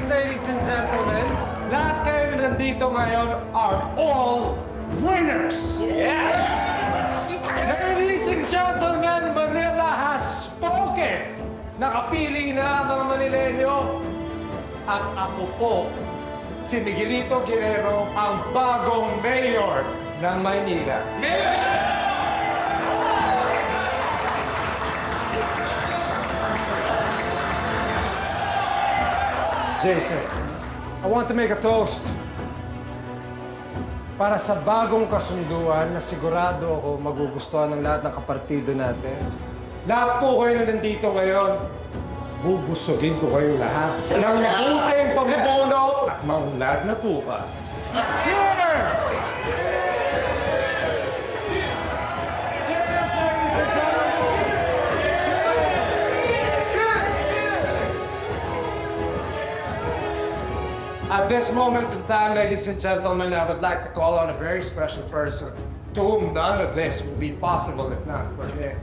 ladies and gentlemen, lahat kayo nandito ngayon are all winners! Ladies and gentlemen, Manila has spoken! Nakapili na mga Manileño. At ako po, si Miguelito Guerrero, ang bagong mayor ng Maynila. Jason, I want to make a toast para sa bagong kasunduan na sigurado ako magugustuhan ng lahat ng kapartido natin. Lahat po kayo na nandito ngayon, bubusugin ko kayo lahat. Nang mabuting pagbubuno at maunlad na bukas. Cheers! Cheers, ladies and gentlemen! At this moment in time, ladies and gentlemen, I would like to call on a very special person to whom none of this would be possible if not for him.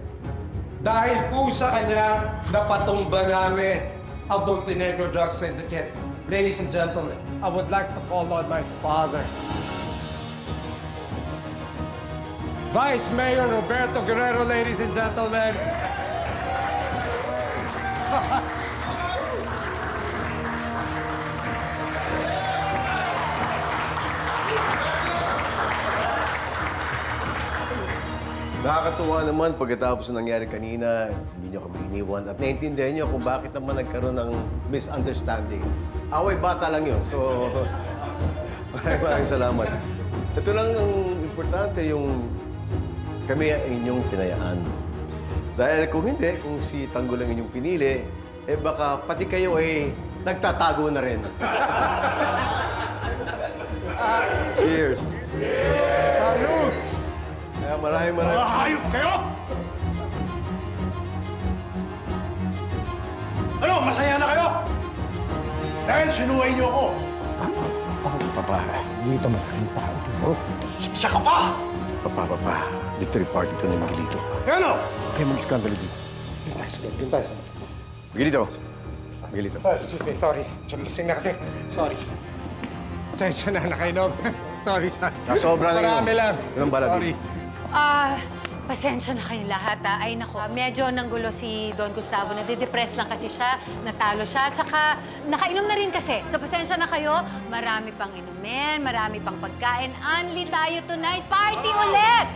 Dahil po sa kanya, napatumba namin ang Montenegro Drug Syndicate. Ladies and gentlemen, I would like to call on my father. Vice Mayor Roberto Guerrero, ladies and gentlemen. Nakakatuwa naman pagkatapos ng nangyari kanina, hindi niyo kami iniwan at naiintindihan niyo kung bakit naman nagkaroon ng misunderstanding. Away bata lang yun, so maraming salamat. Ito lang ang importante, yung kami ang inyong tinayaan. Dahil kung hindi, kung si Tanggol ang inyong pinili, eh baka pati kayo ay nagtatago na rin. Cheers! Salud! Kaya maraming. Mga hayop kayo! Ano, masaya na kayo? Dahil sinuhay niyo ako. Papa, dito maraming tao dito. Siya ka pa! Papa, victory party to ni Miguelito. Ano? Kaya mag-skandalo dito. Yung tayo, Miguelito. Excuse me, sorry. Lasing na kasi. Sorry. Pasensya na, nakainom. Sorry, sorry. Nasobra na yun. Marami lang. Walang bala Sorry. dito. Pasensya na kayong lahat, Ay, nako. Medyo nanggulo si Don Gustavo. Nade-depress lang kasi siya. Natalo siya. Tsaka, nakainom na rin kasi. So, pasensya na kayo. Marami pang inumin, marami pang pagkain. Unli tayo tonight. Party ulit!